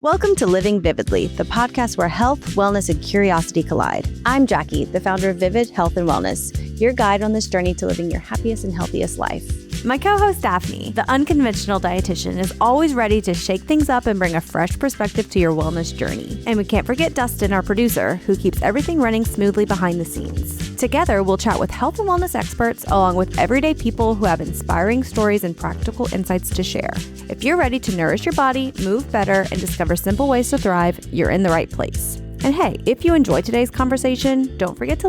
Welcome to Living Vividly, the podcast where health, wellness, and curiosity collide. I'm Jackie, the founder of Vivid Health and Wellness, your guide on this journey to living your happiest and healthiest life. My co-host Daphne, the unconventional dietitian, is always ready to shake things up and bring a fresh perspective to your wellness journey. And we can't forget Dustin, our producer, who keeps everything running smoothly behind the scenes. Together, we'll chat with health and wellness experts along with everyday people who have inspiring stories and practical insights to share. If you're ready to nourish your body, move better, and discover simple ways to thrive, you're in the right place. And hey, if you enjoyed today's conversation, don't forget to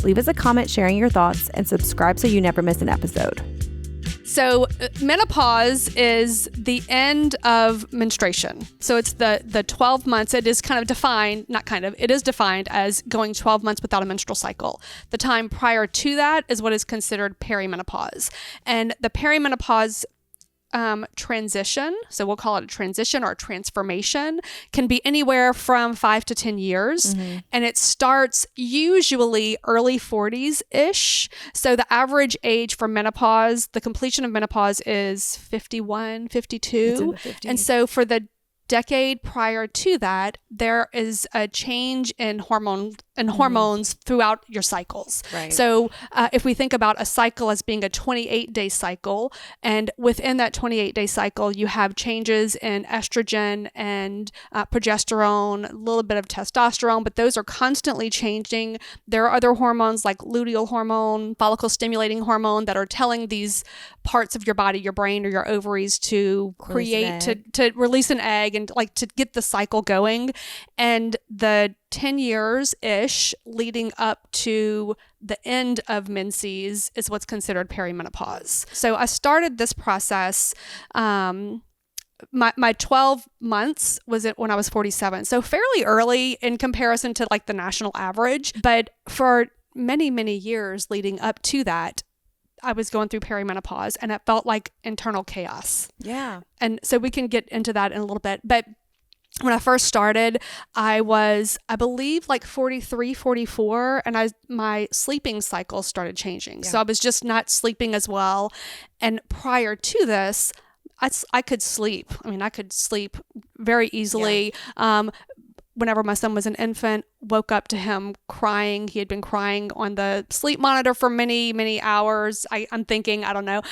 leave us a comment sharing your thoughts, and subscribe so you never miss an episode. So menopause is the end of menstruation. So it's the 12 months. It is kind of defined, it is defined as going 12 months without a menstrual cycle. The time prior to that is what is considered perimenopause. And the perimenopause transition, so we'll call it a transition or a transformation, can be anywhere from 5 to 10 years. And it starts usually early 40s-ish. So the average age for menopause, the completion of menopause is 51, 52. It's in the 50s. And so for the decade prior to that, there is a change in hormones throughout your cycles. Right. So if we think about a cycle as being a 28-day cycle, and within that 28-day cycle, you have changes in estrogen and progesterone, a little bit of testosterone, but those are constantly changing. There are other hormones like luteal hormone, follicle stimulating hormone, that are telling these parts of your body, your brain or your ovaries, to create, to release an egg and like to get the cycle going. And the 10 years-ish leading up to the end of menses is what's considered perimenopause. So I started this process, my 12 months was it when I was 47. So fairly early in comparison to like the national average. But for many, many years leading up to that, I was going through perimenopause and it felt like internal chaos. Yeah. And so we can get into that in a little bit. But when I first started, I was, I believe, like 43, 44, and my sleeping cycle started changing. Yeah. So I was just not sleeping as well. And prior to this, I could sleep. I mean, I could sleep very easily. Yeah. Whenever my son was an infant, woke up to him crying. He had been crying on the sleep monitor for many, many hours. I'm thinking, I don't know,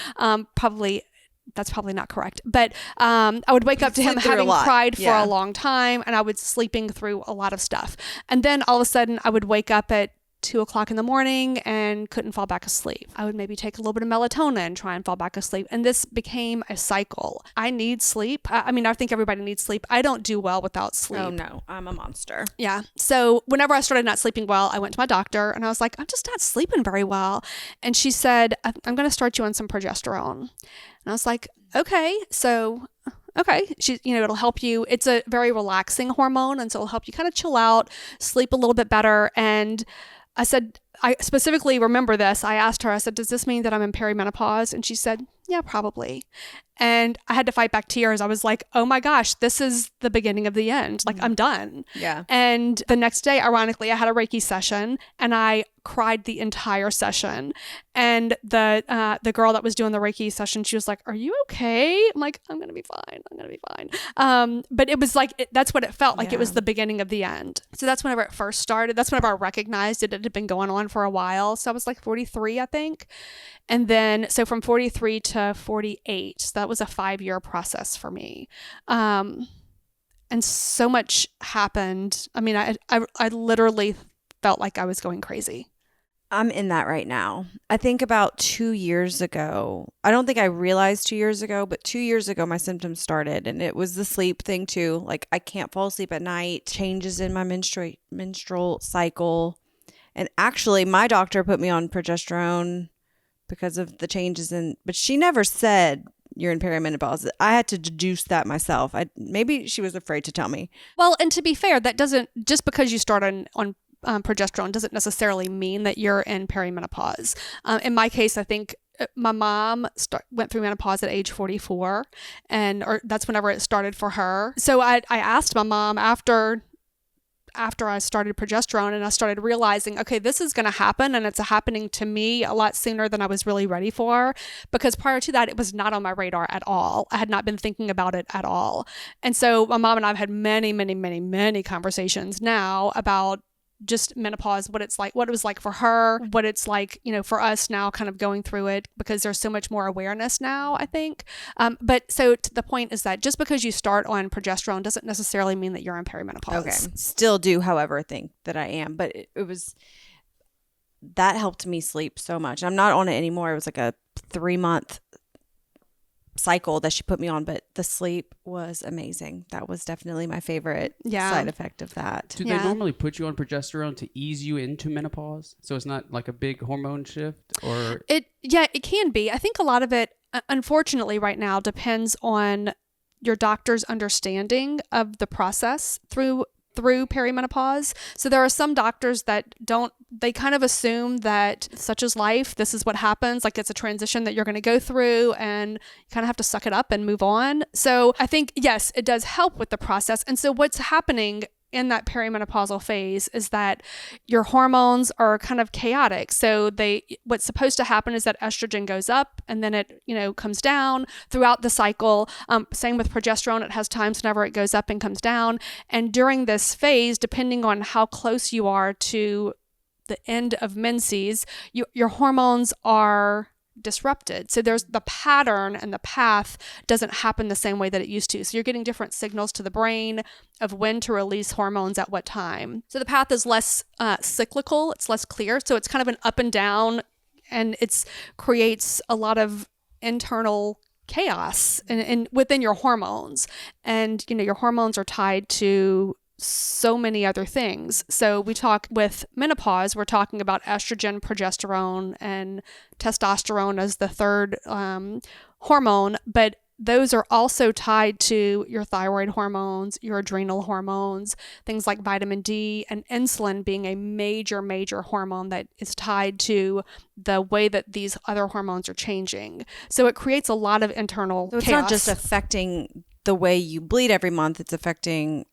that's probably not correct. But I would wake up to him having cried for a long time, and I was sleeping through a lot of stuff. And then all of a sudden I would wake up at 2:00 in the morning and couldn't fall back asleep. I would maybe take a little bit of melatonin, try and fall back asleep. And this became a cycle. I need sleep. I mean, I think everybody needs sleep. I don't do well without sleep. Oh no, I'm a monster. Yeah. So whenever I started not sleeping well, I went to my doctor and I was like, I'm just not sleeping very well. And she said, I'm going to start you on some progesterone. And I was like, okay. So okay. It'll help you. It's a very relaxing hormone. And so it'll help you kind of chill out, sleep a little bit better. And I said, I specifically remember this. I asked her, I said, does this mean that I'm in perimenopause? And she said, yeah, probably. And I had to fight back tears. I was like, oh my gosh, this is the beginning of the end. Like, I'm done. Yeah. And the next day, ironically, I had a Reiki session and I cried the entire session. And the girl that was doing the Reiki session, she was like, are you okay? I'm like, I'm going to be fine. I'm going to be fine. But it was like, that's what it felt like. It was the beginning of the end. So that's whenever it first started. That's whenever I recognized it had been going on for a while. So I was like 43, I think. And then, so from 43 to 48, so that was a 5-year process for me. And so much happened. I mean, I literally felt like I was going crazy. I'm in that right now. I think about 2 years ago, I don't think I realized 2 years ago, but 2 years ago, my symptoms started, and it was the sleep thing too. Like, I can't fall asleep at night, changes in my menstrual cycle. And actually, my doctor put me on progesterone because of the changes but she never said you're in perimenopause. I had to deduce that myself. Maybe she was afraid to tell me. Well, and to be fair, that doesn't, just because you start on progesterone doesn't necessarily mean that you're in perimenopause. In my case, I think my mom went through menopause at age 44, or that's whenever it started for her. So I asked my mom after after I started progesterone and I started realizing, okay, this is going to happen, and it's happening to me a lot sooner than I was really ready for, because prior to that, it was not on my radar at all. I had not been thinking about it at all. And so my mom and I have had many, many, many, many conversations now about just menopause, what it's like, what it was like for her, what it's like, for us now kind of going through it, because there's so much more awareness now, I think. But so the point is that just because you start on progesterone doesn't necessarily mean that you're in perimenopause. Okay. Still do, however, think that I am, but it was, that helped me sleep so much. I'm not on it anymore. It was like a 3-month cycle that she put me on, but the sleep was amazing. That was definitely my favorite side effect of that. Do they normally put you on progesterone to ease you into menopause, so it's not like a big hormone shift? Or it can be. I think a lot of it, unfortunately, right now depends on your doctor's understanding of the process through perimenopause. So there are some doctors that they kind of assume that such is life. This is what happens. Like, it's a transition that you're going to go through, and you kind of have to suck it up and move on. So I think, yes, it does help with the process. And so what's happening in that perimenopausal phase is that your hormones are kind of chaotic. So what's supposed to happen is that estrogen goes up, and then it, comes down throughout the cycle. Same with progesterone. It has times whenever it goes up and comes down. And during this phase, depending on how close you are to the end of menses, your hormones are disrupted. So there's the pattern, and the path doesn't happen the same way that it used to. So you're getting different signals to the brain of when to release hormones at what time. So the path is less cyclical. It's less clear. So it's kind of an up and down, and it creates a lot of internal chaos and within your hormones. And, your hormones are tied to so many other things. So we talk with menopause, we're talking about estrogen, progesterone, and testosterone as the third hormone, but those are also tied to your thyroid hormones, your adrenal hormones, things like vitamin D and insulin being a major, major hormone that is tied to the way that these other hormones are changing. So it creates a lot of internal chaos. It's not just affecting the way you bleed every month, it's affecting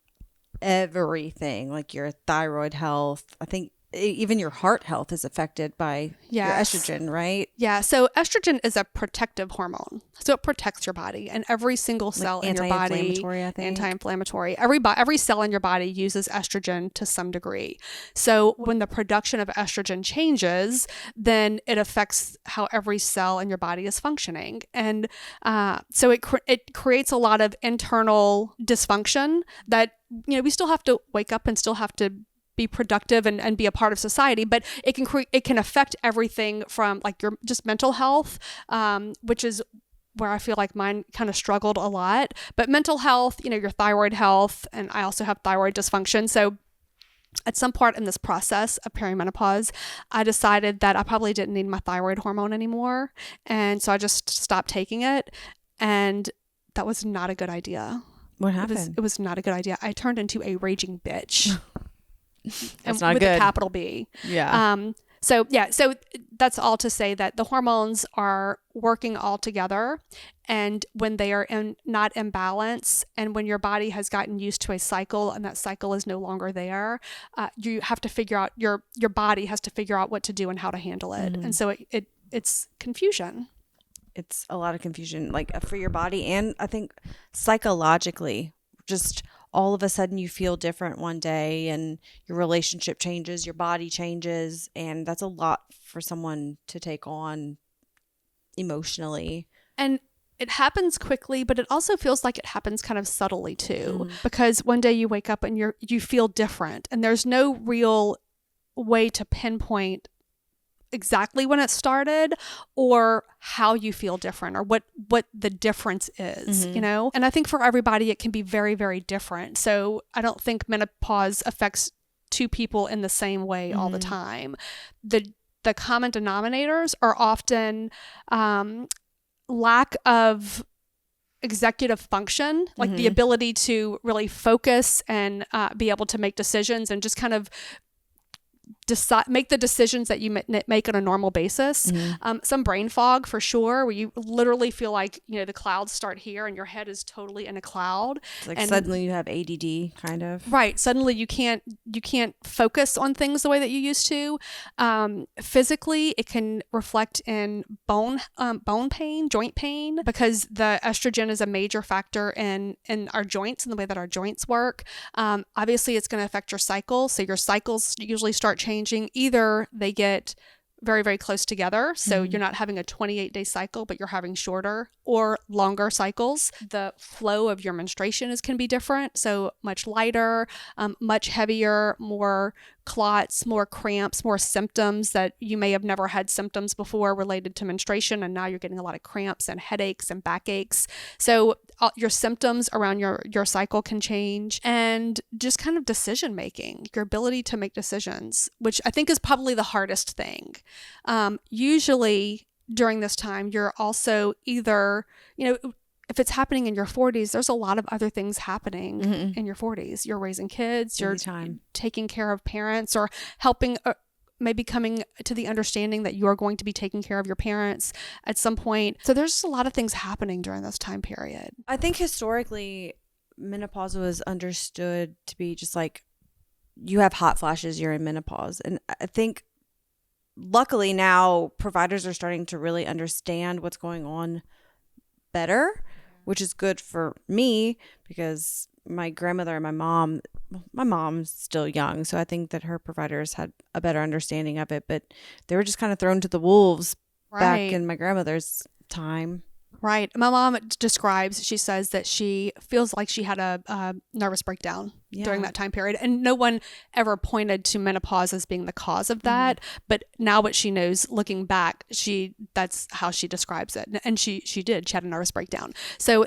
everything, like your thyroid health. I think even your heart health is affected by your estrogen, right? Yeah. So estrogen is a protective hormone. So it protects your body, and every single cell in your body, anti-inflammatory. Every cell in your body uses estrogen to some degree. So when the production of estrogen changes, then it affects how every cell in your body is functioning. And so it creates a lot of internal dysfunction that, we still have to wake up and still have to be productive and be a part of society, but it can affect everything from like your just mental health, which is where I feel like mine kind of struggled a lot. But mental health, your thyroid health, and I also have thyroid dysfunction. So at some part in this process of perimenopause, I decided that I probably didn't need my thyroid hormone anymore. And so I just stopped taking it. And that was not a good idea. What happened? It was not a good idea. I turned into a raging bitch. That's not with good. A capital B. Yeah. So that's all to say that the hormones are working all together, and when they are not in balance, and when your body has gotten used to a cycle and that cycle is no longer there, you have to figure out your body has to figure out what to do and how to handle it. Mm-hmm. And so it's confusion. It's a lot of confusion, like for your body, and I think psychologically, just all of a sudden you feel different one day, and your relationship changes, your body changes, and that's a lot for someone to take on emotionally. And it happens quickly, but it also feels like it happens kind of subtly too, because one day you wake up and you feel different, and there's no real way to pinpoint exactly when it started or how you feel different or what the difference is, And I think for everybody it can be very, very different. So I don't think menopause affects two people in the same way all the time. The common denominators are often lack of executive function, like the ability to really focus and be able to make decisions and just kind of make the decisions that you make on a normal basis. Some brain fog for sure, where you literally feel like, the clouds start here and your head is totally in a cloud. It's like and suddenly you have ADD kind of. Right. Suddenly you can't focus on things the way that you used to. Physically, it can reflect in bone pain, joint pain, because the estrogen is a major factor in our joints and the way that our joints work. Obviously, it's going to affect your cycle. So your cycles usually start changing. Either they get very, very close together. So you're not having a 28-day cycle, but you're having shorter or longer cycles. The flow of your menstruation can be different. So much lighter, much heavier, more clots, more cramps, more symptoms that you may have never had symptoms before related to menstruation. And now you're getting a lot of cramps and headaches and backaches. So your symptoms around your cycle can change, and just kind of decision making, your ability to make decisions, which I think is probably the hardest thing. Usually during this time, you're also either, if it's happening in your 40s, there's a lot of other things happening in your 40s. You're raising kids, you're taking care of parents, or helping, maybe coming to the understanding that you are going to be taking care of your parents at some point. So there's just a lot of things happening during this time period. I think historically, menopause was understood to be just like, you have hot flashes, you're in menopause. And I think luckily now providers are starting to really understand what's going on better, which is good for me, because my grandmother and my mom's still young, so I think that her providers had a better understanding of it, but they were just kind of thrown to the wolves back in my grandmother's time. Right. My mom describes, she says that she feels like she had a nervous breakdown during that time period. And no one ever pointed to menopause as being the cause of that. But now what she knows, looking back, that's how she describes it. And she did. She had a nervous breakdown. So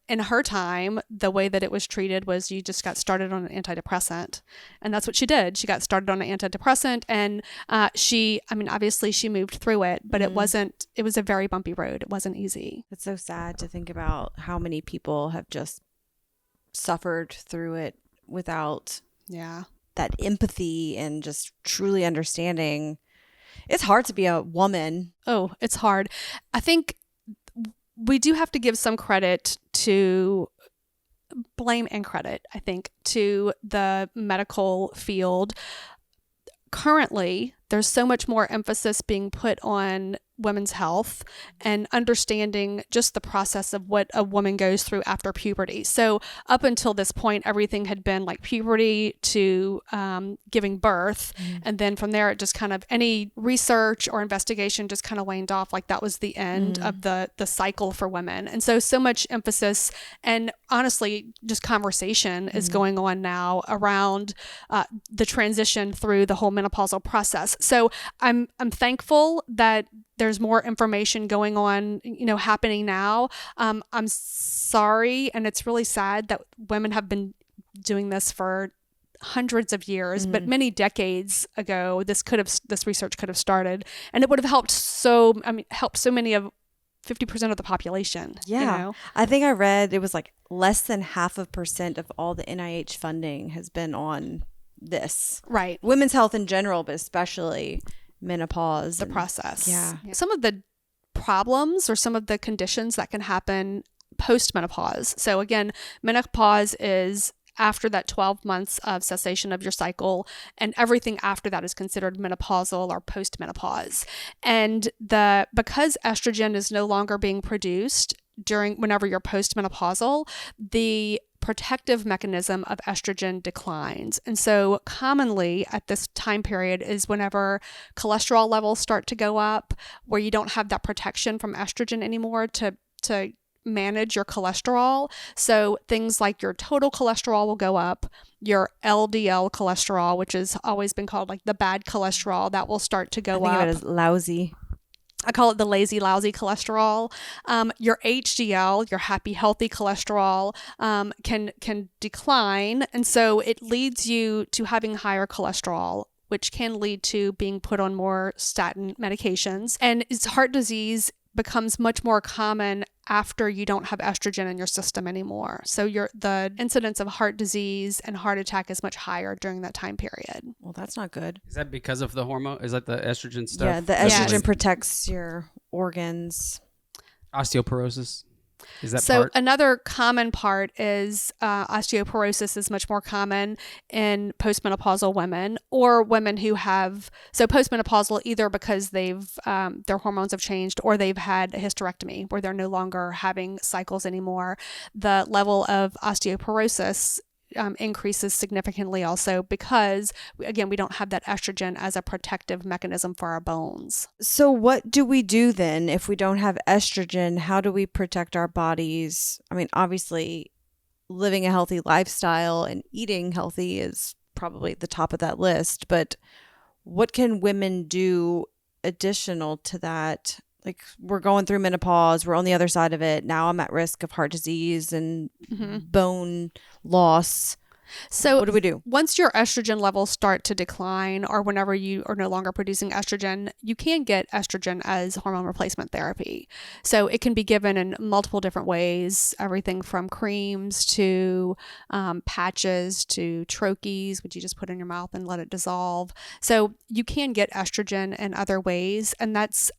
in her time, the way that it was treated was you just got started on an antidepressant. And that's what she did. She got started on an antidepressant, and obviously she moved through it, but it was a very bumpy road. It wasn't easy. It's so sad to think about how many people have just suffered through it without that empathy and just truly understanding. It's hard to be a woman. Oh, it's hard. I think we do have to give some credit to blame and credit, I think, to the medical field. Currently, there's so much more emphasis being put on women's health and understanding just the process of what a woman goes through after puberty. So up until this point, everything had been like puberty to giving birth. And then from there, it just kind of, any research or investigation just kind of waned off. Like that was the end of the cycle for women. And so much emphasis and honestly, just conversation is going on now around the transition through the whole menopausal process. So I'm thankful that there's more information going on, happening now. I'm sorry, and it's really sad that women have been doing this for hundreds of years, but many decades ago, this research could have started, and it would have helped so many of 50% of the population. I think I read it was like less than 0.5% of all the NIH funding has been on this. Right. Women's health in general, but especially menopause. The process. Yeah. Some of the problems or some of the conditions that can happen post-menopause. So again, menopause is after that 12 months of cessation of your cycle, and everything after that is considered menopausal or post-menopause. And because estrogen is no longer being produced whenever you're post-menopausal, the protective mechanism of estrogen declines. And so commonly at this time period is whenever cholesterol levels start to go up, where you don't have that protection from estrogen anymore to manage your cholesterol. So things like your total cholesterol will go up, your LDL cholesterol, which has always been called like the bad cholesterol, that will start to go up. I think of it as lousy. I call it the lazy, lousy cholesterol. Your HDL, your happy, healthy cholesterol, can decline. And so it leads you to having higher cholesterol, which can lead to being put on more statin medications. And heart disease becomes much more common after you don't have estrogen in your system anymore. So the incidence of heart disease and heart attack is much higher during that time period. Well, that's not good. Is that because of the hormone? Is that the estrogen stuff? Yeah, the Yes. estrogen protects your organs. Osteoporosis? Is that So part? another common part is osteoporosis is much more common in postmenopausal women or women who have, so postmenopausal either because their hormones have changed or they've had a hysterectomy where they're no longer having cycles anymore. The level of osteoporosis increases significantly also because, again, we don't have that estrogen as a protective mechanism for our bones. So what do we do then if we don't have estrogen? How do we protect our bodies? I mean, obviously, living a healthy lifestyle and eating healthy is probably at the top of that list, but what can women do additional to that? Like, we're going through menopause, we're on the other side of it. Now I'm at risk of heart disease and bone loss. So what do we do? Once your estrogen levels start to decline or whenever you are no longer producing estrogen, you can get estrogen as hormone replacement therapy. So it can be given in multiple different ways, everything from creams to patches to troches, which you just put in your mouth and let it dissolve. So you can get estrogen in other ways, and that's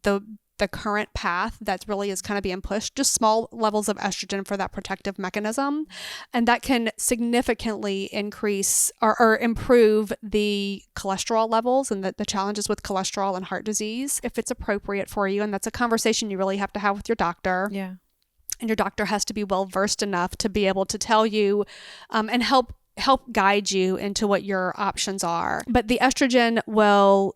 the current path that really is kind of being pushed, just small levels of estrogen for that protective mechanism. And that can significantly increase or improve the cholesterol levels and the challenges with cholesterol and heart disease if it's appropriate for you. And that's a conversation you really have to have with your doctor. Yeah. And your doctor has to be well versed enough to be able to tell you and help guide you into what your options are. But the estrogen will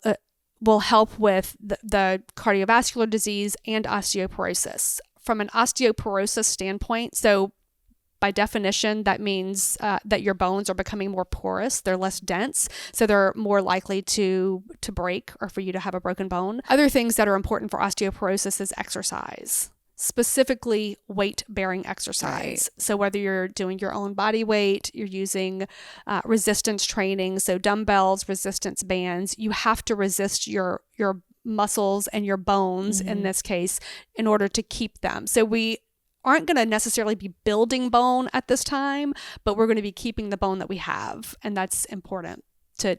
help with the cardiovascular disease and osteoporosis. From an osteoporosis standpoint, so by definition, that means that your bones are becoming more porous. They're less dense, so they're more likely to break or for you to have a broken bone. Other things that are important for osteoporosis is exercise. Specifically weight-bearing exercise. Right. So whether you're doing your own body weight, you're using resistance training, so dumbbells, resistance bands, you have to resist your muscles and your bones in this case in order to keep them. So we aren't going to necessarily be building bone at this time, but we're going to be keeping the bone that we have, and that's important to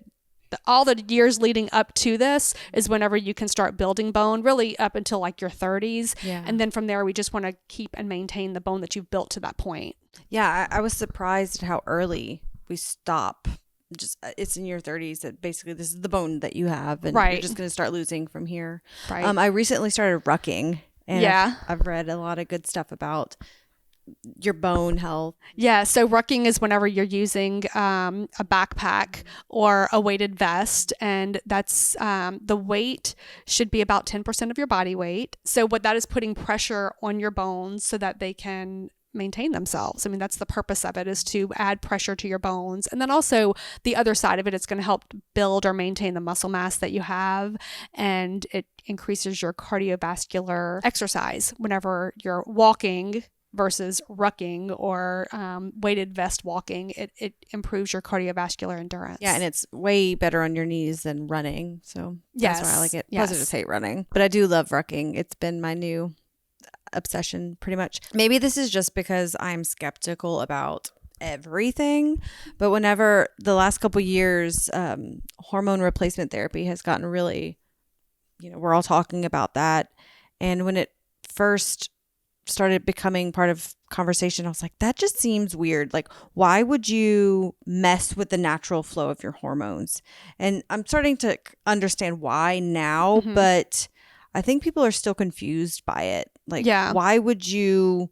all the years leading up to this is whenever you can start building bone, really up until like your 30s. Yeah. And then from there, we just want to keep and maintain the bone that you've built to that point. Yeah, I was surprised at how early we stop. Just it's in your 30s that basically this is the bone that you have, and Right. you're just going to start losing from here. Right. I recently started rucking, and Yeah. I've read a lot of good stuff about your bone health. Yeah. So rucking is whenever you're using a backpack or a weighted vest, and that's the weight should be about 10% of your body weight. So what that is putting pressure on your bones so that they can maintain themselves. I mean, that's the purpose of it, is to add pressure to your bones. And then also the other side of it, it's going to help build or maintain the muscle mass that you have. And it increases your cardiovascular exercise whenever you're walking versus rucking or weighted vest walking. It improves your cardiovascular endurance. Yeah, and it's way better on your knees than running. So that's why I like it. Yes. Plus, I just hate running. But I do love rucking. It's been my new obsession pretty much. Maybe this is just because I'm skeptical about everything, but whenever the last couple years, hormone replacement therapy has gotten really, we're all talking about that. And when it first started becoming part of conversation, I was like, that just seems weird. Like, why would you mess with the natural flow of your hormones? And I'm starting to understand why now, but I think people are still confused by it. Like, why would you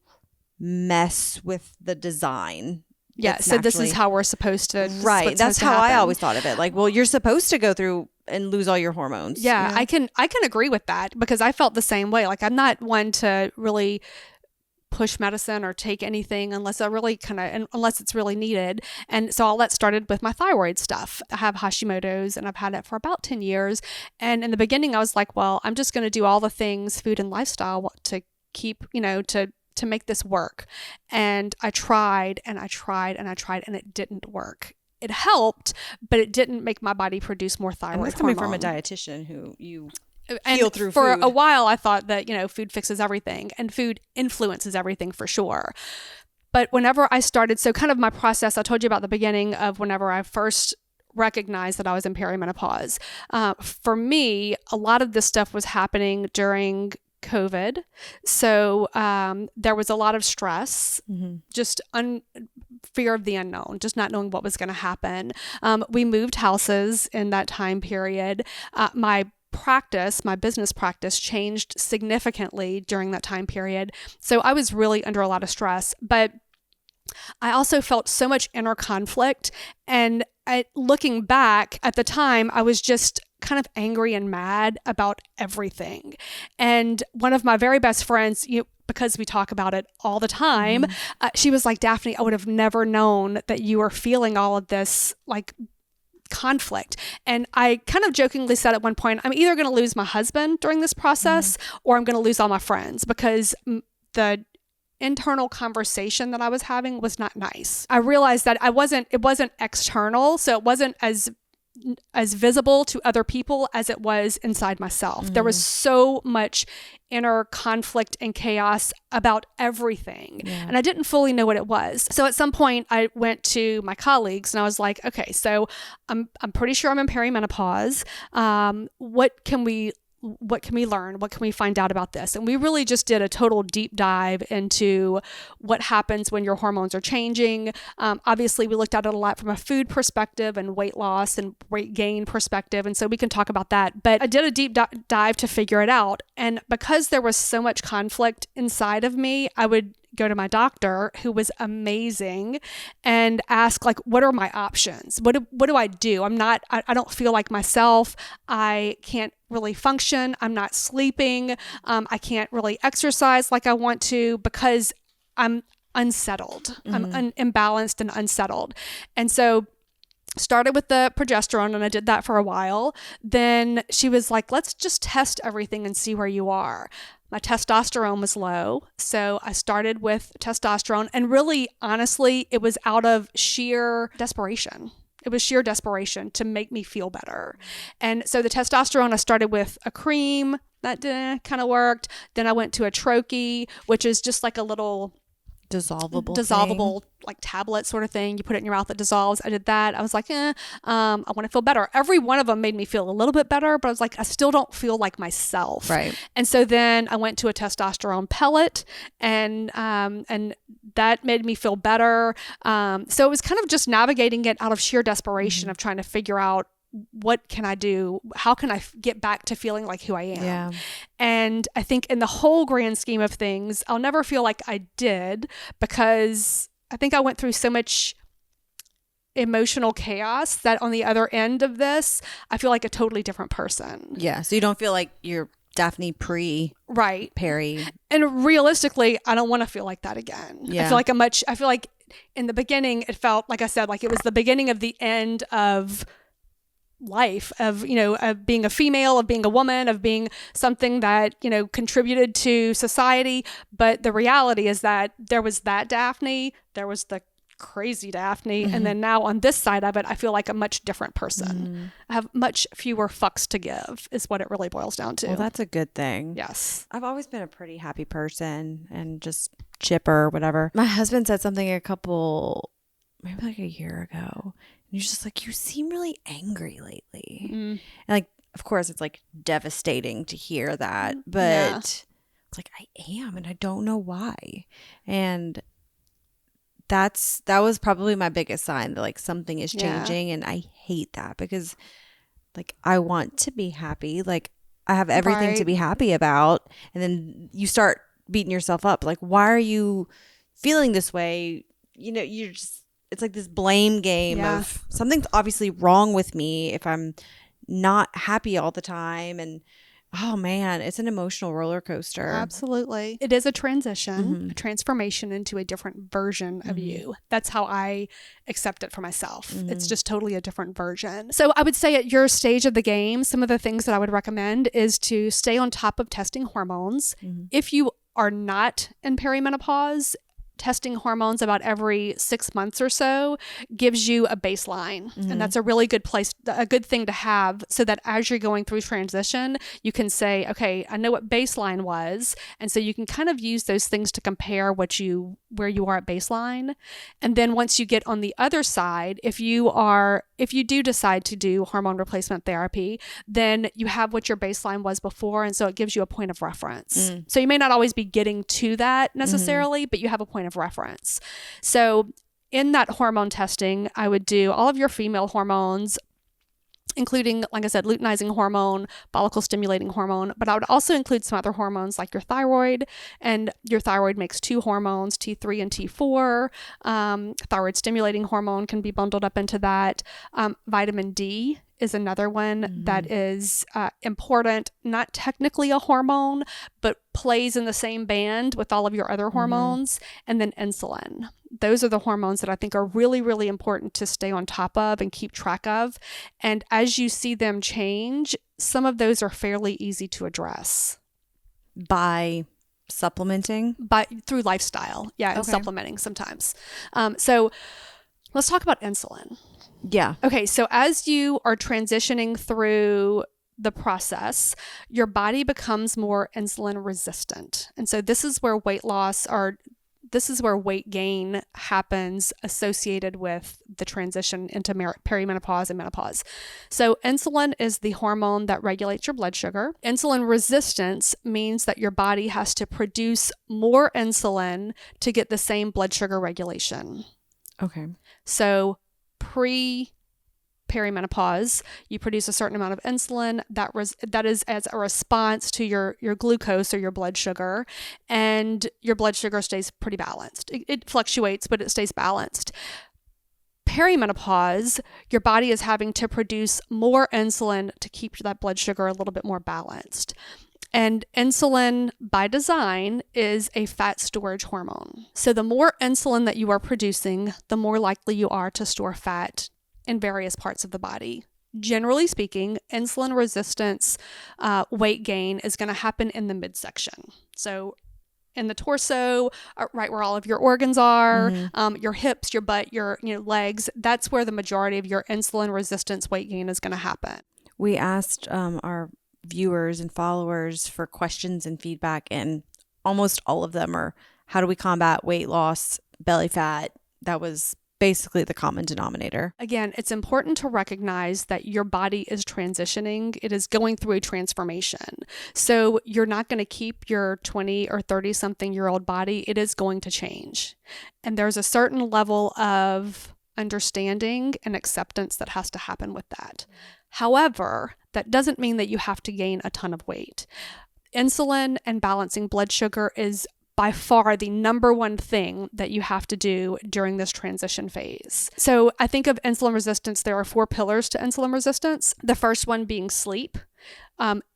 mess with the design? Yeah. So this is how we're supposed to. Right. That's how I always thought of it. Like, well, you're supposed to go through and lose all your hormones. Yeah, I can agree with that because I felt the same way. Like, I'm not one to really push medicine or take anything unless unless it's really needed. And so all that started with my thyroid stuff. I have Hashimoto's and I've had it for about 10 years. And in the beginning I was like, well, I'm just going to do all the things, food and lifestyle, to keep, to make this work. And I tried and I tried and I tried and it didn't work. It helped, but it didn't make my body produce more thyroid And that's coming hormone. from a dietitian who you And heal through for food. a while, I thought that, food fixes everything and food influences everything for sure. But whenever I started, so kind of my process, I told you about the beginning of whenever I first recognized that I was in perimenopause. For me, a lot of this stuff was happening during COVID. So there was a lot of stress, just fear of the unknown, just not knowing what was going to happen. We moved houses in that time period. My business practice changed significantly during that time period. So I was really under a lot of stress, but I also felt so much inner conflict. And looking back at the time, I was just kind of angry and mad about everything. And one of my very best friends, because we talk about it all the time, she was like, Daphne, I would have never known that you were feeling all of this like conflict. And I kind of jokingly said at one point, I'm either going to lose my husband during this process or I'm going to lose all my friends, because the internal conversation that I was having was not nice. I realized that it wasn't external, so it wasn't as visible to other people as it was inside myself. There was so much inner conflict and chaos about everything. And I didn't fully know what it was. So at some point I went to my colleagues and I was like, okay, so I'm pretty sure I'm in perimenopause. What can we learn? What can we find out about this? And we really just did a total deep dive into what happens when your hormones are changing. Obviously, we looked at it a lot from a food perspective and weight loss and weight gain perspective. And so we can talk about that. But I did a deep dive to figure it out. And because there was so much conflict inside of me, I would go to my doctor, who was amazing, and ask, like, what are my options? What do I do? I don't feel like myself. I can't really function. I'm not sleeping. I can't really exercise like I want to because I'm unsettled. I'm imbalanced and unsettled. And so started with the progesterone, and I did that for a while. Then she was like, let's just test everything and see where you are. My testosterone was low, so I started with testosterone, and really, honestly, it was out of sheer desperation. It was sheer desperation to make me feel better. And so the testosterone, I started with a cream that kind of worked. Then I went to a troche, which is just like a little dissolvable like tablet sort of thing. You put it in your mouth, it dissolves. I did that. I was like, I want to feel better. Every one of them made me feel a little bit better, but I was like, I still don't feel like myself. Right. And so then I went to a testosterone pellet, and that made me feel better. So it was kind of just navigating it out of sheer desperation of trying to figure out, what can I do? How can I get back to feeling like who I am? Yeah. And I think in the whole grand scheme of things, I'll never feel like I did, because I think I went through so much emotional chaos that on the other end of this, I feel like a totally different person. Yeah. So you don't feel like you're Daphne pre Right. Perry. And realistically, I don't want to feel like that again. Yeah. I feel like in the beginning, it felt, like I said, like it was the beginning of the end of life, of being a female, of being a woman, of being something that contributed to society. But the reality is that there was that Daphne, there was the crazy Daphne, and then now on this side of it, I feel like a much different person. I have much fewer fucks to give, is what it really boils down to. Well, that's a good thing. Yes. I've always been a pretty happy person and just chipper, whatever. My husband said something maybe like a year ago. And he's just like, you seem really angry lately. And like, of course, it's like devastating to hear that, but it's like, I am, and I don't know why. And that was probably my biggest sign that like something is changing. And I hate that, because like I want to be happy. Like I have everything to be happy about. And then you start beating yourself up. Like, why are you feeling this way? You're just, it's like this blame game of something's obviously wrong with me if I'm not happy all the time. And oh man, it's an emotional roller coaster. Absolutely. It is a transition, a transformation into a different version of you. That's how I accept it for myself. It's just totally a different version. So I would say at your stage of the game, some of the things that I would recommend is to stay on top of testing hormones. If you are not in perimenopause, testing hormones about every 6 months or so gives you a baseline. And that's a really good thing to have, so that as you're going through transition, you can say, okay, I know what baseline was. And so you can kind of use those things to compare where you are at baseline. And then once you get on the other side, if you do decide to do hormone replacement therapy, then you have what your baseline was before. And so it gives you a point of reference. So you may not always be getting to that necessarily, but you have a point of reference. So in that hormone testing, I would do all of your female hormones, including, like I said, luteinizing hormone, follicle stimulating hormone, but I would also include some other hormones like your thyroid, and your thyroid makes two hormones, T3 and T4. Thyroid stimulating hormone can be bundled up into that. Vitamin D is another one that is important, not technically a hormone, but plays in the same band with all of your other hormones. And then insulin. Those are the hormones that I think are really, really important to stay on top of and keep track of. And as you see them change, some of those are fairly easy to address. By supplementing? Through lifestyle. Yeah, and Okay. supplementing sometimes. So let's talk about insulin. Yeah. Okay, so as you are transitioning through the process, your body becomes more insulin resistant. And so this is where weight gain happens associated with the transition into perimenopause and menopause. So insulin is the hormone that regulates your blood sugar. Insulin resistance means that your body has to produce more insulin to get the same blood sugar regulation. Okay. So perimenopause, you produce a certain amount of insulin that is as a response to your glucose or your blood sugar, and your blood sugar stays pretty balanced. It fluctuates, but it stays balanced. Perimenopause, your body is having to produce more insulin to keep that blood sugar a little bit more balanced. And insulin, by design, is a fat storage hormone. So the more insulin that you are producing, the more likely you are to store fat in various parts of the body. Generally speaking, insulin resistance weight gain is going to happen in the midsection. So in the torso, right where all of your organs are, your hips, your butt, your legs, that's where the majority of your insulin resistance weight gain is going to happen. We asked our viewers and followers for questions and feedback, and almost all of them are, how do we combat weight loss, belly fat? That was basically the common denominator. Again, it's important to recognize that your body is transitioning. It is going through a transformation. So you're not going to keep your 20 or 30 something year old body. It is going to change. And there's a certain level of understanding and acceptance that has to happen with that. However, that doesn't mean that you have to gain a ton of weight. Insulin and balancing blood sugar is by far the number one thing that you have to do during this transition phase. So I think of insulin resistance, there are 4 pillars to insulin resistance. The first one being sleep.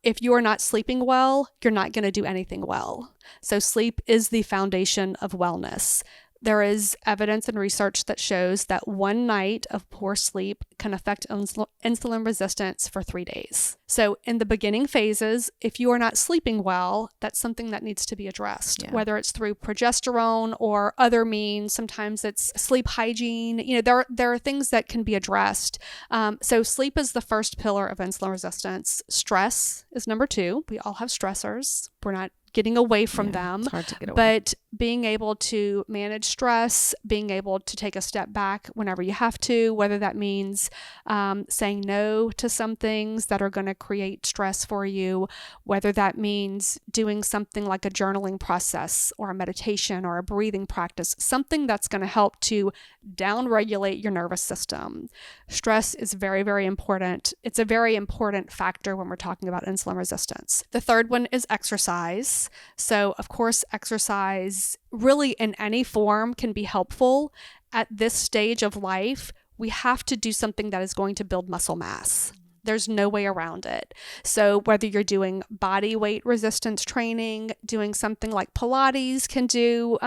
If you are not sleeping well, you're not going to do anything well. So sleep is the foundation of wellness. There is evidence and research that shows that one night of poor sleep can affect insulin resistance for 3 days. So in the beginning phases, if you are not sleeping well, that's something that needs to be addressed, whether it's through progesterone or other means. Sometimes it's sleep hygiene. There are things that can be addressed. So sleep is the first pillar of insulin resistance. Stress is number 2. We all have stressors. We're not getting away from them. It's hard to get away. But being able to manage stress, being able to take a step back whenever you have to, whether that means saying no to some things that are going to create stress for you, whether that means doing something like a journaling process or a meditation or a breathing practice, something that's going to help to downregulate your nervous system. Stress is very, very important. It's a very important factor when we're talking about insulin resistance. The third one is exercise. So, of course, exercise really in any form can be helpful. At this stage of life, we have to do something that is going to build muscle mass. There's no way around it. So whether you're doing body weight resistance training, doing something like Pilates can do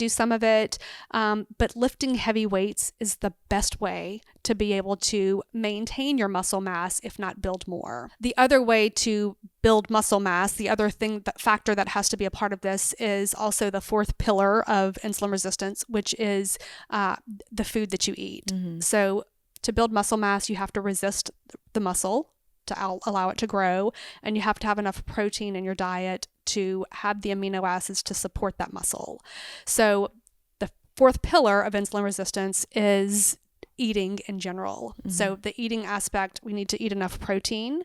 some of it, but lifting heavy weights is the best way to be able to maintain your muscle mass, if not build more. The other way to build muscle mass, the other factor that has to be a part of this is also the fourth pillar of insulin resistance, which is the food that you eat. Mm-hmm. So to build muscle mass, you have to resist the muscle to allow it to grow, and you have to have enough protein in your diet to have the amino acids to support that muscle. So the fourth pillar of insulin resistance is eating in general. Mm-hmm. So the eating aspect, we need to eat enough protein,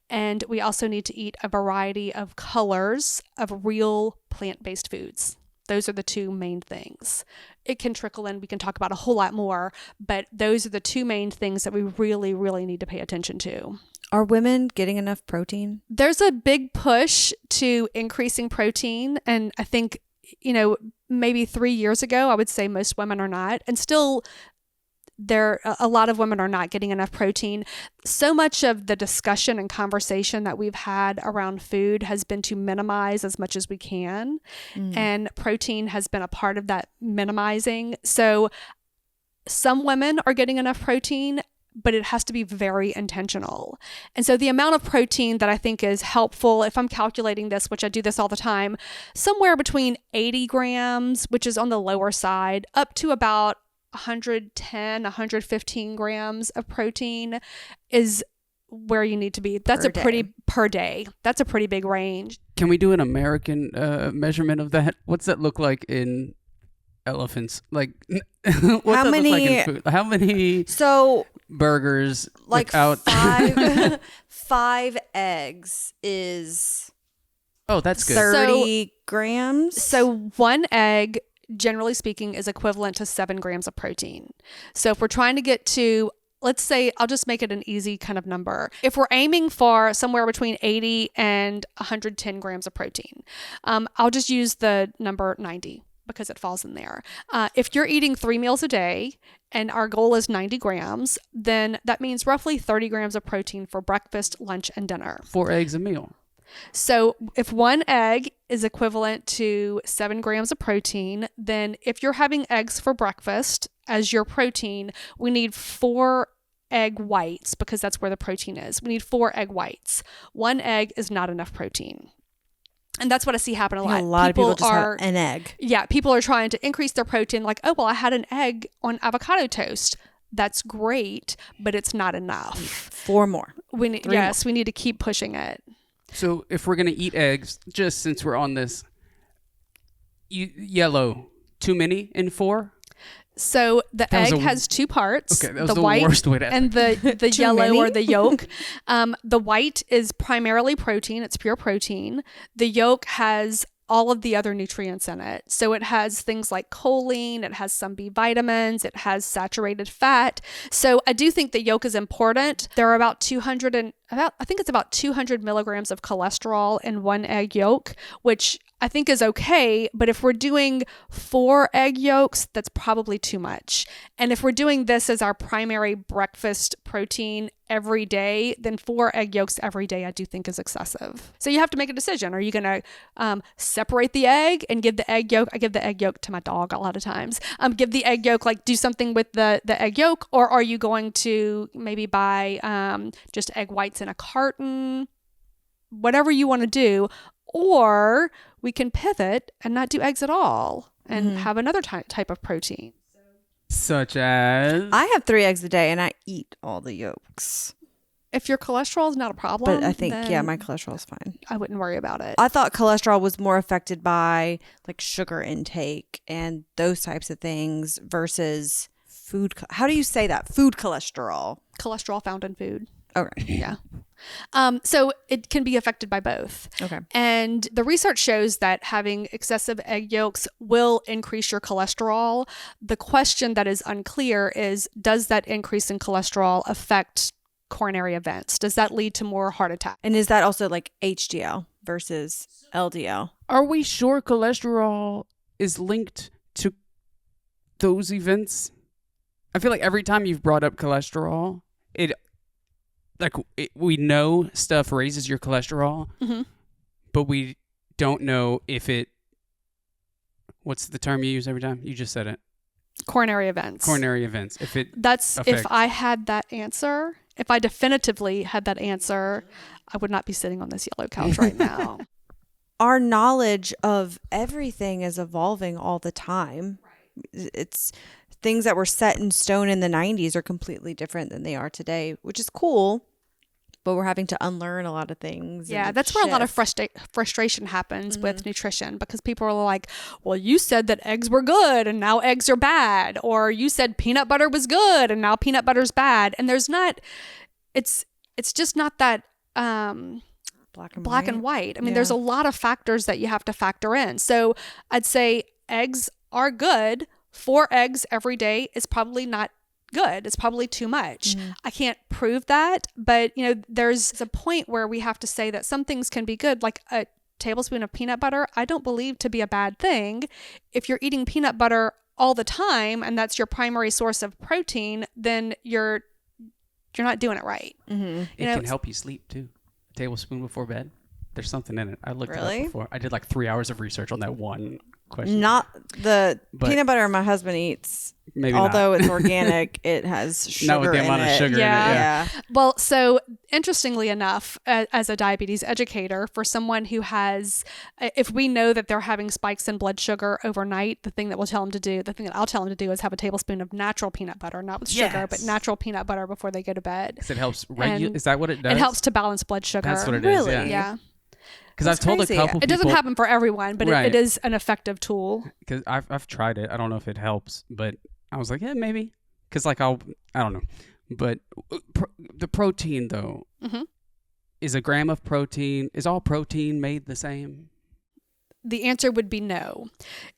and we also need to eat a variety of colors of real plant-based foods. Those are the two main things. It can trickle in. We can talk about a whole lot more, but those are the two main things that we really, really need to pay attention to. Are women getting enough protein? There's a big push to increasing protein. And I think, maybe 3 years ago, I would say most women are not. And still, a lot of women are not getting enough protein. So much of the discussion and conversation that we've had around food has been to minimize as much as we can. And protein has been a part of that minimizing. So some women are getting enough protein, but it has to be very intentional. And so the amount of protein that I think is helpful, if I'm calculating this, which I do this all the time, somewhere between 80 grams, which is on the lower side, up to about 110, 115 grams of protein is where you need to be. That's per day. That's a pretty big range. Can we do an American measurement of that? What's that look like in elephants? Like, what's that look like in food? How many burgers like without... five eggs is that's good. 30 grams. So one egg, generally speaking, is equivalent to 7 grams of protein. So if we're trying to get to, let's say, I'll just make it an easy kind of number. If we're aiming for somewhere between 80 and 110 grams of protein, I'll just use the number 90 because it falls in there. If you're eating 3 meals a day and our goal is 90 grams, then that means roughly 30 grams of protein for breakfast, lunch, and dinner. 4 eggs a meal. So if one egg is equivalent to 7 grams of protein, then if you're having eggs for breakfast as your protein, we need 4 egg whites because that's where the protein is. We need 4 egg whites. 1 egg is not enough protein. And that's what I see happen a lot. A lot of people just have an egg. Yeah, people are trying to increase their protein like, oh, well, I had an egg on avocado toast. That's great, but it's not enough. 4 more. We need to keep pushing it. So if we're going to eat eggs, just since we're on this, yellow, too many in 4? So the egg has 2 parts. Okay, that was the the white worst way to and the yellow many? or the yolk. The white is primarily protein. It's pure protein. The yolk has all of the other nutrients in it. So it has things like choline, it has some B vitamins, it has saturated fat. So I do think the yolk is important. There are about 200 milligrams of cholesterol in 1 egg yolk, which I think is okay. But if we're doing 4 egg yolks, that's probably too much. And if we're doing this as our primary breakfast protein every day, then 4 egg yolks every day I do think is excessive. So you have to make a decision. Are you going to separate the egg and give the egg yolk? I give the egg yolk to my dog a lot of times. Give the egg yolk, like do something with the egg yolk, or are you going to maybe buy just egg whites in a carton? Whatever you want to do. Or we can pivot and not do eggs at all and have another type of protein. Such as? I have 3 eggs a day and I eat all the yolks. If your cholesterol is not a problem, But I think, my cholesterol is fine. I wouldn't worry about it. I thought cholesterol was more affected by like sugar intake and those types of things versus food. How do you say that? Food cholesterol. Cholesterol found in food. Okay. Yeah. So it can be affected by both. Okay. And the research shows that having excessive egg yolks will increase your cholesterol. The question that is unclear is, does that increase in cholesterol affect coronary events? Does that lead to more heart attack? And is that also like HDL versus LDL? Are we sure cholesterol is linked to those events? I feel like every time you've brought up cholesterol, it we know stuff raises your cholesterol, but we don't know if it, what's the term you use every time? You just said it. Coronary events. If I had that answer, if I definitively had that answer, I would not be sitting on this yellow couch right now. Our knowledge of everything is evolving all the time. It's things that were set in stone in the 90s are completely different than they are today, which is cool. But we're having to unlearn a lot of things. Yeah, that's where a lot of frustration happens with nutrition, because people are like, well, you said that eggs were good and now eggs are bad. Or you said peanut butter was good and now peanut butter's bad. And there's not, it's just not that black and white. I mean, there's a lot of factors that you have to factor in. So I'd say eggs are good. 4 eggs every day is probably not good. It's probably too much. I can't prove that, but there's a point where we have to say that some things can be good, like a tablespoon of peanut butter. I don't believe to be a bad thing. If you're eating peanut butter all the time and that's your primary source of protein, then you're not doing it right. It can help you sleep too. A tablespoon before bed. There's something in it. I looked it up before. I did like 3 hours of research on that one question. Not the peanut butter my husband eats. Maybe although not. It's organic, it has sugar not with the amount of sugar in it. Yeah. Well, so interestingly enough, as a diabetes educator, for someone who has, if we know that they're having spikes in blood sugar overnight, the thing that I'll tell them to do is have a tablespoon of natural peanut butter, not with sugar, but natural peanut butter before they go to bed. Because it helps regulate. Is that what it does? It helps to balance blood sugar. That's what it is. Really? Yeah. Because I've told crazy. a couple people. It doesn't happen for everyone, but it is an effective tool. Because I've tried it. I don't know if it helps, but I was like, yeah, maybe. Because I don't know. But the protein, though, is a gram of protein, is all protein made the same? The answer would be no.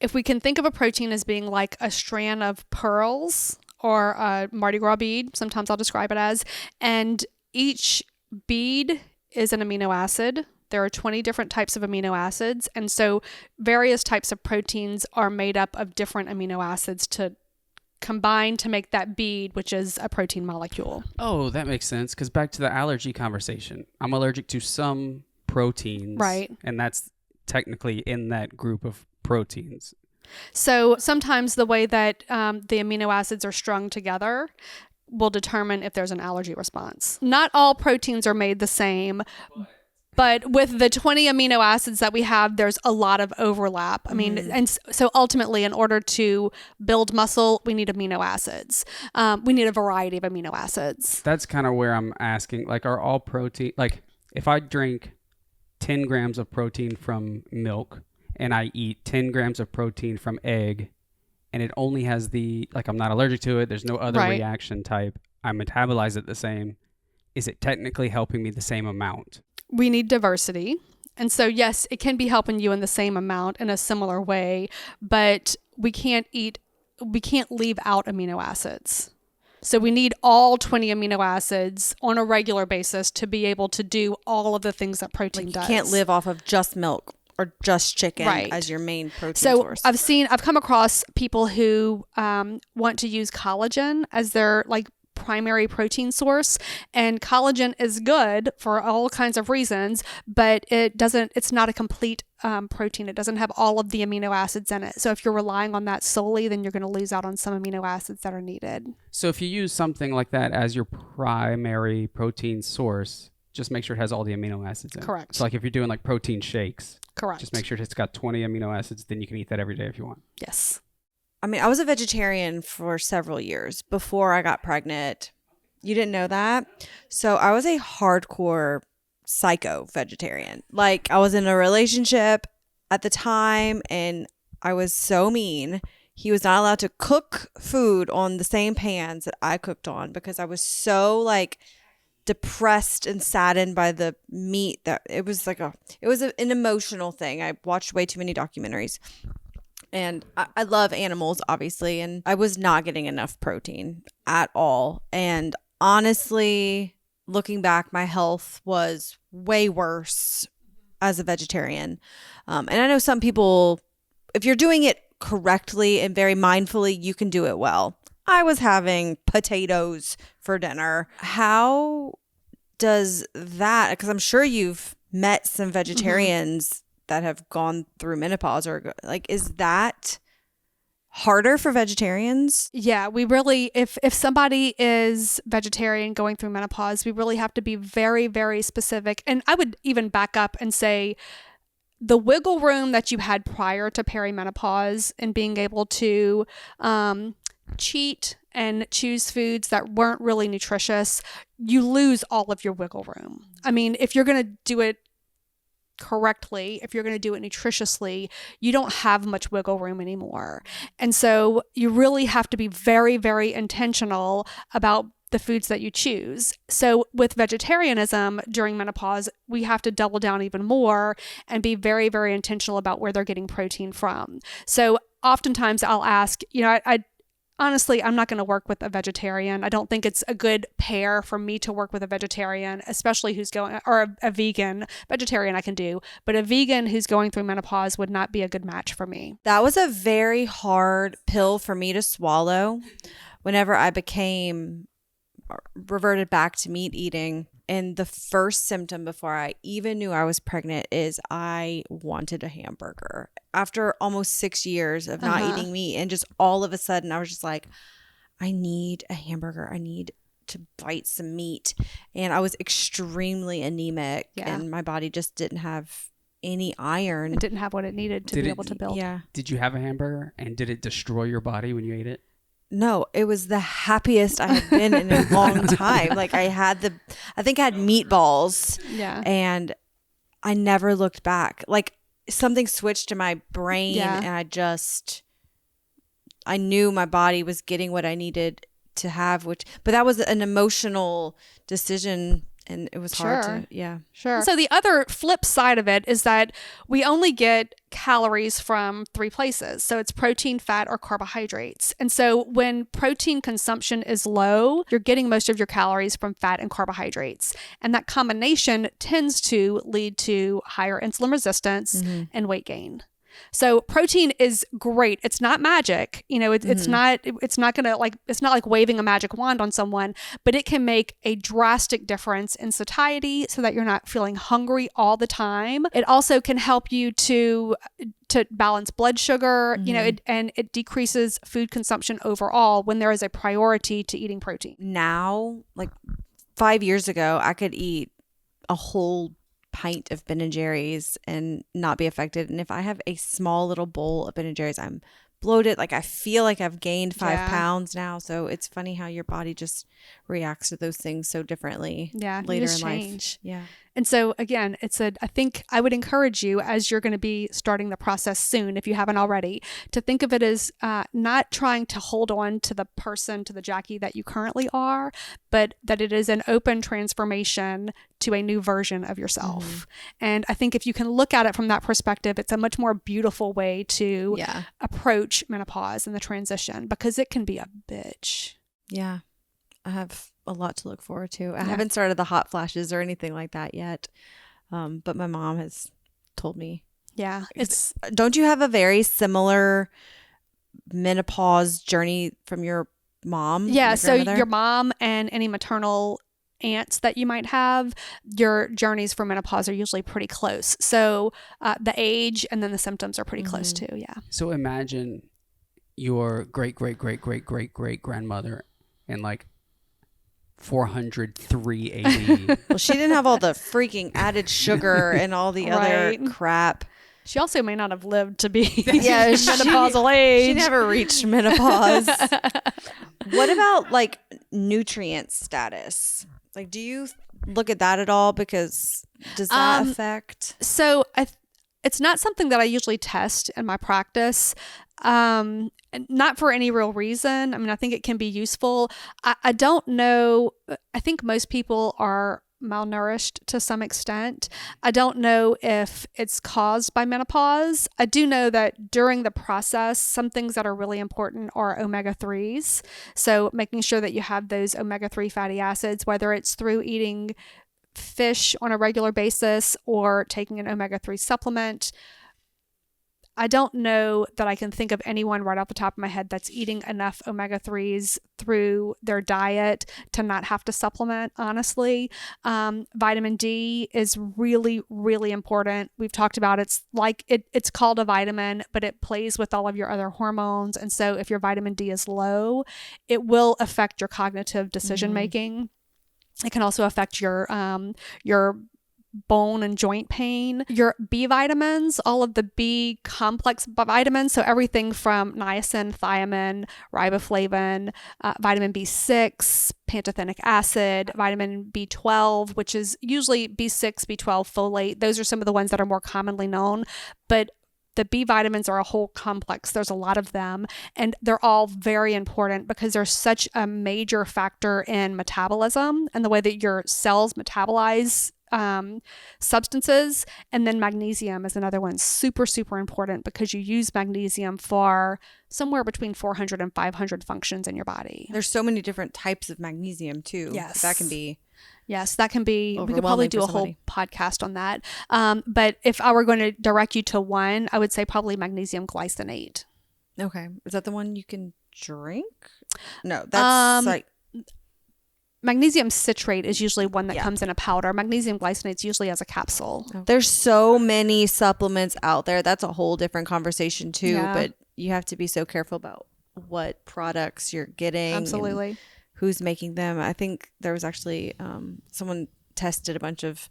If we can think of a protein as being like a strand of pearls or a Mardi Gras bead, sometimes I'll describe it as, and each bead is an amino acid. There are 20 different types of amino acids. And so various types of proteins are made up of different amino acids to combine to make that bead, which is a protein molecule. Oh, that makes sense. Because back to the allergy conversation, I'm allergic to some proteins. Right. And that's technically in that group of proteins. So sometimes the way that the amino acids are strung together will determine if there's an allergy response. Not all proteins are made the same, but with the 20 amino acids that we have, there's a lot of overlap. I mean, and so ultimately, in order to build muscle, we need amino acids. We need a variety of amino acids. That's kind of where I'm asking, like, are all protein, like, if I drink 10 grams of protein from milk and I eat 10 grams of protein from egg, and it only has I'm not allergic to it, there's no other reaction type, I metabolize it the same, is it technically helping me the same amount? We need diversity. And so, yes, it can be helping you in the same amount in a similar way, but we can't leave out amino acids. So we need all 20 amino acids on a regular basis to be able to do all of the things that protein does. You can't live off of just milk or just chicken as your main protein source. I've come across people who want to use collagen as their primary protein source, and collagen is good for all kinds of reasons, but it's not a complete protein. It doesn't have all of the amino acids in it. So if you're relying on that solely, then you're going to lose out on some amino acids that are needed. So if you use something like that as your primary protein source, just make sure it has all the amino acids in it. Correct. So like if you're doing like protein shakes, correct, just make sure it's got 20 amino acids, then you can eat that every day if you want. Yes. I mean, I was a vegetarian for several years before I got pregnant. You didn't know that? So I was a hardcore psycho vegetarian. Like, I was in a relationship at the time and I was so mean. He was not allowed to cook food on the same pans that I cooked on because I was so depressed and saddened by the meat that it was an emotional thing. I watched way too many documentaries. And I love animals, obviously, and I was not getting enough protein at all. And honestly, looking back, my health was way worse as a vegetarian. And I know some people, if you're doing it correctly and very mindfully, you can do it well. I was having potatoes for dinner. How does that, because I'm sure you've met some vegetarians that have gone through menopause, or like, is that harder for vegetarians? Yeah, we really, if somebody is vegetarian going through menopause, we really have to be very, very specific. And I would even back up and say the wiggle room that you had prior to perimenopause and being able to cheat and choose foods that weren't really nutritious, you lose all of your wiggle room. I mean, if you're going to do it correctly, if you're going to do it nutritiously, you don't have much wiggle room anymore. And so you really have to be very, very intentional about the foods that you choose. So with vegetarianism during menopause, we have to double down even more and be very, very intentional about where they're getting protein from. So oftentimes I'll ask, I honestly, I'm not going to work with a vegetarian. I don't think it's a good pair for me to work with a vegetarian, especially who's going, or a vegan. Vegetarian I can do, but a vegan who's going through menopause would not be a good match for me. That was a very hard pill for me to swallow whenever I reverted back to meat eating. And the first symptom before I even knew I was pregnant is I wanted a hamburger. After almost 6 years of not eating meat, and just all of a sudden I was just like, I need a hamburger. I need to bite some meat. And I was extremely anemic, and my body just didn't have any iron. It didn't have what it needed to be able to build. Yeah. Did you have a hamburger, and did it destroy your body when you ate it? No, it was the happiest I had been in a long time. Like I think I had meatballs. Yeah. And I never looked back. Like something switched in my brain, and I knew my body was getting what I needed to have, but that was an emotional decision, and it was hard to, Sure. So the other flip side of it is that we only get calories from 3 places. So it's protein, fat, or carbohydrates. And so when protein consumption is low, you're getting most of your calories from fat and carbohydrates. And that combination tends to lead to higher insulin resistance and weight gain. So protein is great. It's not magic. It's not like waving a magic wand on someone, but it can make a drastic difference in satiety so that you're not feeling hungry all the time. It also can help you to balance blood sugar, and it decreases food consumption overall when there is a priority to eating protein. Now, like 5 years ago, I could eat a whole pint of Ben and Jerry's and not be affected. And if I have a small little bowl of Ben and Jerry's, I'm bloated. Like I feel like I've gained 5 pounds now. So it's funny how your body just reacts to those things so differently later in life. Yeah. And so again, I think I would encourage you, as you're going to be starting the process soon, if you haven't already, to think of it as not trying to hold on to the Jackie that you currently are, but that it is an open transformation to a new version of yourself. And I think if you can look at it from that perspective, it's a much more beautiful way to approach menopause and the transition, because it can be a bitch. Yeah. I have a lot to look forward to. I haven't started the hot flashes or anything like that yet. But my mom has told me. Yeah. Don't you have a very similar menopause journey from your mom? Yeah. So your mom and any maternal aunts that you might have, your journeys for menopause are usually pretty close. So the age and then the symptoms are pretty close too. Yeah. So imagine your great grandmother and like 403 AD. Well, she didn't have all the freaking added sugar and all the other crap. She also may not have lived to be menopausal age. She never reached menopause. What about like nutrient status? Like, do you look at that at all? Because does that affect? So it's not something that I usually test in my practice. Not for any real reason. I mean, I think it can be useful. I don't know. I think most people are malnourished to some extent. I don't know if it's caused by menopause. I do know that during the process, some things that are really important are omega-3s. So making sure that you have those omega-3 fatty acids, whether it's through eating fish on a regular basis or taking an omega-3 supplement. I don't know that I can think of anyone right off the top of my head that's eating enough omega-3s through their diet to not have to supplement, honestly. Vitamin D is really, really important. We've talked about it's called a vitamin, but it plays with all of your other hormones. And so if your vitamin D is low, it will affect your cognitive decision making. It can also affect your bone and joint pain. Your B vitamins, all of the B complex vitamins, so everything from niacin, thiamine, riboflavin, vitamin B6, pantothenic acid, vitamin B12, which is usually B6, B12, folate. Those are some of the ones that are more commonly known, but the B vitamins are a whole complex. There's a lot of them, and they're all very important because they're such a major factor in metabolism and the way that your cells metabolize substances. And then magnesium is another one, super, super important because you use magnesium for somewhere between 400 and 500 functions in your body. There's so many different types of magnesium too. Yes. That can be. Yes, that can be, we could probably overwhelming do for a whole somebody. podcast on that. But if I were going to direct you to one, I would say probably magnesium glycinate. Okay. Is that the one you can drink? No, that's like. Magnesium citrate is usually one that Yeah. comes in a powder. Magnesium glycinate is usually as a capsule. There's so many supplements out there. That's a whole different conversation too. Yeah. But you have to be so careful about what products you're getting. and Absolutely. who's making them. I think there was actually someone tested a bunch of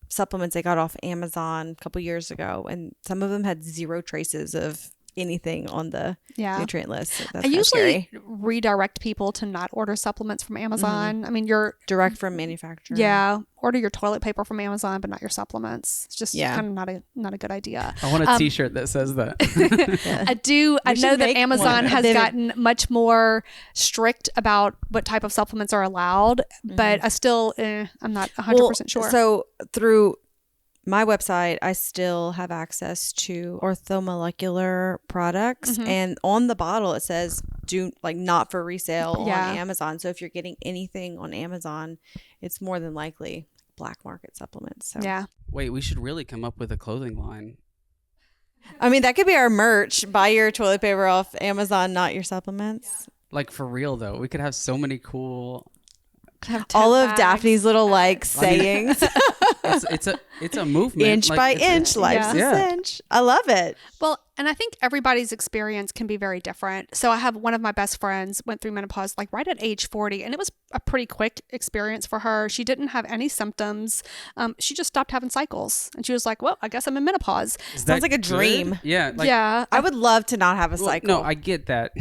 supplements they got off Amazon a couple years ago, and some of them had zero traces of anything on the Yeah. nutrient list. So that's I kinda usually scary. redirect people to not order supplements from Amazon. I mean, you're Direct from manufacturer. order your toilet paper from Amazon, but not your supplements. It's just Yeah. kind of not a good idea. I want a T-shirt that says that. I know should that make Amazon one. has They- gotten much more strict about what type of supplements are allowed, but I still, I'm not 100% sure. So through my website, I still have access to orthomolecular products, and on the bottle it says not for resale Yeah. on Amazon. So if you're getting anything on Amazon, it's more than likely black market supplements. So Yeah. Wait, we should really come up with a clothing line. I mean, that could be our merch. Buy your toilet paper off Amazon, not your supplements. Like for real though, we could have so many cool. All of bags. Daphne's little sayings. It's a movement. Inch Like, by it's- inch, life's Yeah. a cinch. I love it. Well, and I think everybody's experience can be very different. So I have one of my best friends went through menopause like right at age 40, and it was a pretty quick experience for her. She didn't have any symptoms. She just stopped having cycles, and she was like, "Well, I guess I'm in menopause." Is Sounds that like a good? dream. Yeah. Like, Yeah, I would love to not have a well, cycle. no, I get that.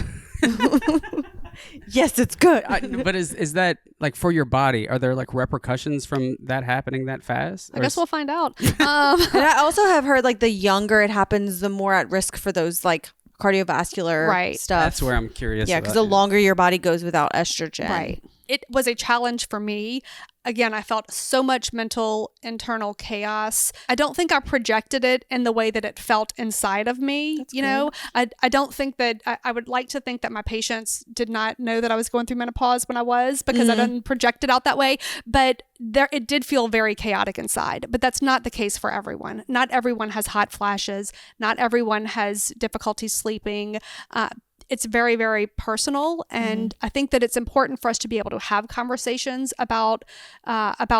Yes, it's good. But is that like for your body? Are there like repercussions from that happening that fast? I guess we'll find out. And I also have heard like the younger it happens, the more at risk for those like cardiovascular Right. stuff. That's where I'm curious. Yeah, because the longer your body goes without estrogen. Right. It was a challenge for me. Again, I felt so much mental internal chaos. I don't think I projected it in the way that it felt inside of me. I don't think that I would like to think that my patients did not know that I was going through menopause when I was, because I didn't project it out that way. But it did feel very chaotic inside. But that's not the case for everyone. Not everyone has hot flashes. Not everyone has difficulty sleeping. It's very, very personal, and I think that it's important for us to be able to have conversations about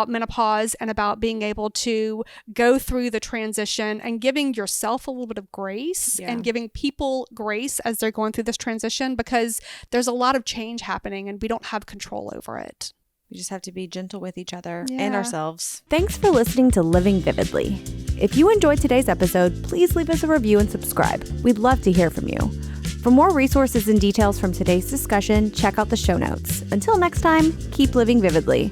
menopause and about being able to go through the transition and giving yourself a little bit of grace and giving people grace as they're going through this transition, because there's a lot of change happening and we don't have control over it. We just have to be gentle with each other Yeah. and ourselves. Thanks for listening to Living Vividly. If you enjoyed today's episode, please leave us a review and subscribe. We'd love to hear from you. For more resources and details from today's discussion, check out the show notes. Until next time, keep living vividly.